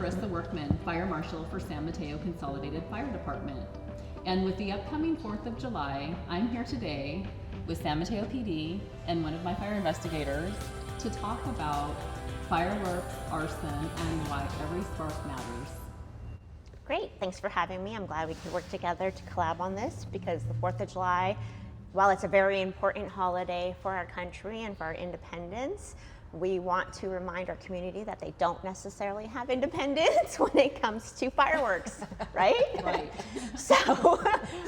Marissa Workman, Fire Marshal for San Mateo Consolidated Fire Department. And with the upcoming 4th of July, I'm here today with San Mateo PD and one of my fire investigators to talk about fireworks, arson, and why every spark matters. Great, thanks for having me. I'm glad we could work together to collab on this because the 4th of July, while it's a very important holiday for our country and for our independence, we want to remind our community that they don't necessarily have independence when it comes to fireworks, right? Right. So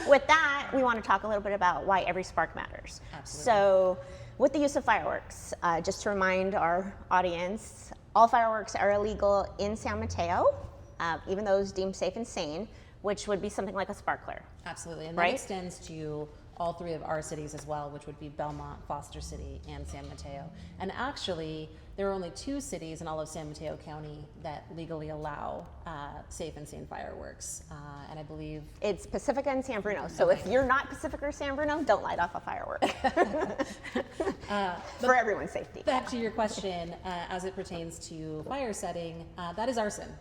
with that, we want to talk a little bit about why every spark matters. Absolutely. So with the use of fireworks, just to remind our audience, all fireworks are illegal in San Mateo, even those deemed safe and sane, which would be something like a sparkler. Absolutely, and Right? that extends to all three of our cities as well, which would be Belmont, Foster City, and San Mateo. And actually, there are only 2 cities in all of San Mateo County that legally allow safe and sane fireworks. And I believe It's Pacifica and San Bruno. So if you're not Pacifica or San Bruno, don't light off a firework. For everyone's safety. back to your question, as it pertains to fire setting, that is arson.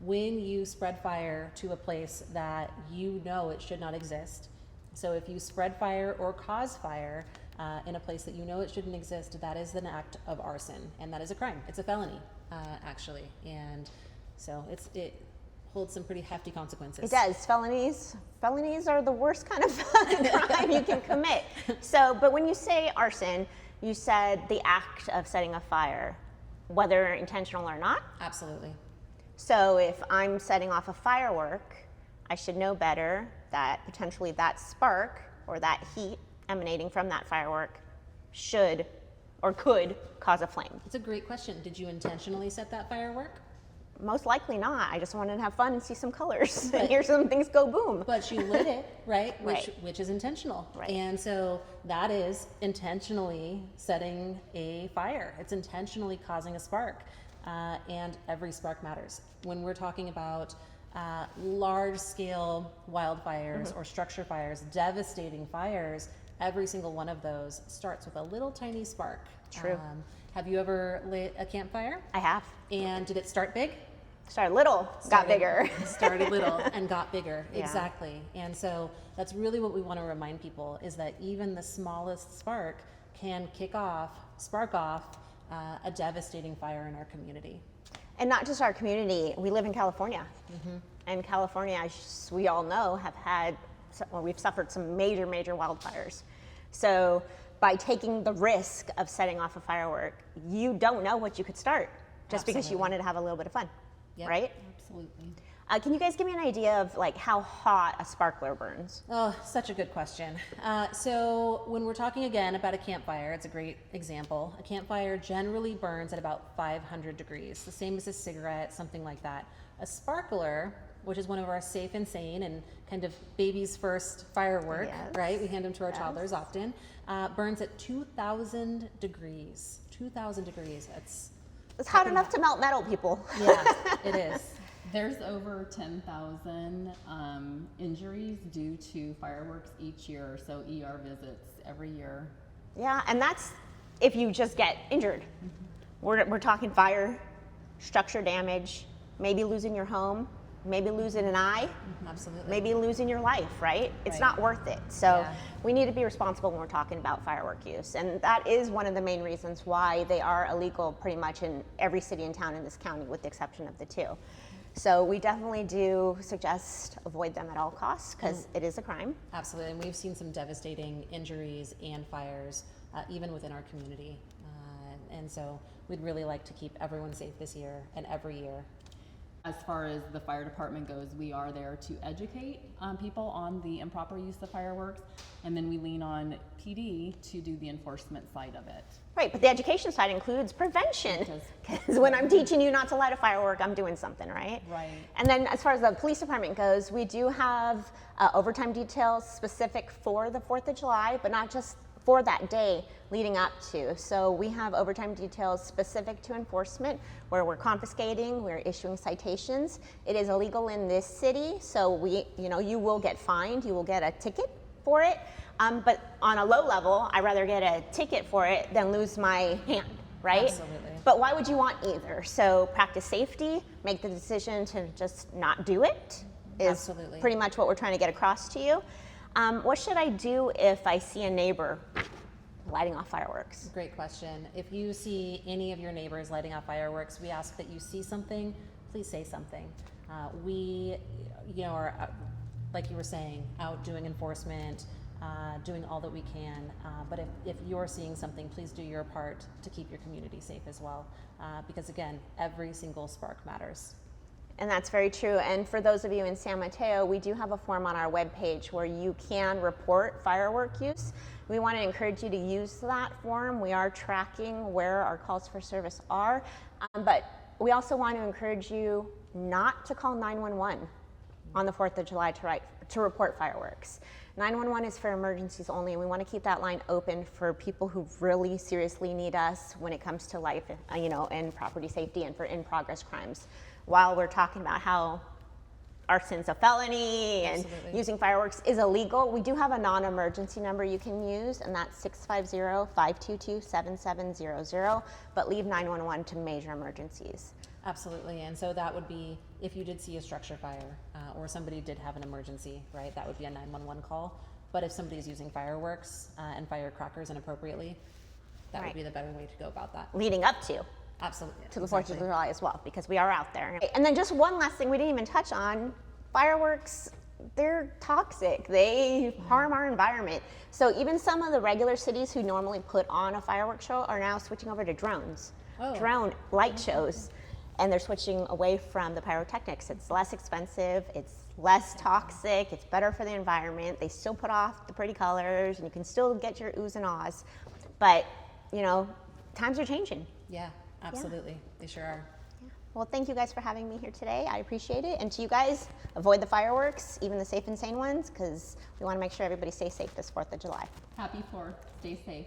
When you spread fire to a place that you know it should not exist, so if you spread fire or cause fire in a place that you know it shouldn't exist, that is an act of arson, and that is a crime. It's a felony, actually, and so it holds some pretty hefty consequences. It does. Felonies are the worst kind of crime you can commit. So, but when you say arson, you said the act of setting a fire, whether intentional or not. Absolutely. So if I'm setting off a firework, I should know better that potentially that spark or that heat emanating from that firework should or could cause a flame. It's a great question. Did you intentionally set that firework? Most likely not. I just wanted to have fun and see some colors and hear some things go boom. But you lit it, right? Right. Which is intentional. Right. And so that is intentionally setting a fire. It's intentionally causing a spark. And every spark matters. When we're talking about large-scale wildfires or structure fires, devastating fires, every single one of those starts with a little tiny spark. True. Have you ever lit a campfire? I have. And did it start big? Started little, got bigger. Started little and got bigger. Yeah. Exactly. And so that's really what we want to remind people is that even the smallest spark can spark off a devastating fire in our community. And not just our community, we live in California. And California, as we all know, we've suffered some major wildfires. So by taking the risk of setting off a firework, you don't know what you could start just because you Absolutely. wanted to have a little bit of fun, Yep. right? Absolutely. Can you guys give me an idea of like how hot a sparkler burns? Oh, such a good question. So when we're talking again about a campfire, it's a great example. A campfire generally burns at about 500 degrees, the same as a cigarette, something like that. A sparkler, which is one of our safe and sane and kind of baby's first firework, Yes. right? We hand them to our Yes. toddlers often, burns at 2,000 degrees. 2,000 degrees. It's hot enough to melt metal, people. Yeah, it is. There's over 10,000 injuries due to fireworks each year, so ER visits every year. Yeah, and that's if you just get injured. We're talking fire, structure damage, maybe losing your home, maybe losing an eye, Absolutely. maybe losing your life, right? It's Right. not worth it. So Yeah. we need to be responsible when we're talking about firework use. And that is one of the main reasons why they are illegal pretty much in every city and town in this county with the exception of the 2. So we definitely do suggest avoid them at all costs because it is a crime. Absolutely, and we've seen some devastating injuries and fires even within our community. And so we'd really like to keep everyone safe this year and every year. As far as the fire department goes, we are there to educate people on the improper use of fireworks, and then we lean on PD to do the enforcement side of it. Right, but the education side includes prevention. It does. Because when I'm teaching you not to light a firework, I'm doing something, right? Right. And then as far as the police department goes, we do have overtime details specific for the 4th of July, but not just for that day leading up to. So we have overtime details specific to enforcement where we're confiscating, we're issuing citations. It is illegal in this city, so you will get fined, you will get a ticket for it. But on a low level, I'd rather get a ticket for it than lose my hand, right? Absolutely. But why would you want either? So practice safety, make the decision to just not do it is Absolutely. pretty much what we're trying to get across to you. What should I do if I see a neighbor lighting off fireworks? Great question. If you see any of your neighbors lighting off fireworks, we ask that you see something, please say something. We, are, like you were saying, out doing enforcement, doing all that we can. But if you're seeing something, please do your part to keep your community safe as well. Because again, every single spark matters. And that's very true. And for those of you in San Mateo, we do have a form on our webpage where you can report firework use. We want to encourage you to use that form. We are tracking where our calls for service are. But we also want to encourage you not to call 911 on the 4th of July to report fireworks. 911 is for emergencies only, and we want to keep that line open for people who really seriously need us when it comes to life, and property safety and for in-progress crimes. While we're talking about how arson's a felony and Absolutely. using fireworks is illegal, we do have a non-emergency number you can use, and that's 650-522-7700, but leave 911 to major emergencies. Absolutely, and so that would be if you did see a structure fire or somebody did have an emergency, right? That would be a 911 call. But if somebody's using fireworks and firecrackers inappropriately, that Right. would be the better way to go about that. Leading up to Absolutely. the 4th of exactly. July as well, because we are out there. And then just one last thing we didn't even touch on, fireworks, they're toxic. They harm our environment. So even some of the regular cities who normally put on a fireworks show are now switching over to drones. Oh. Drone light shows. And they're switching away from the pyrotechnics. It's less expensive, it's less toxic, it's better for the environment. They still put off the pretty colors and you can still get your oohs and ahs. But, times are changing. Yeah, absolutely. They sure are. Well, thank you guys for having me here today. I appreciate it. And to you guys, avoid the fireworks, even the safe and sane ones, because we want to make sure everybody stays safe this 4th of July. Happy 4th. Stay safe.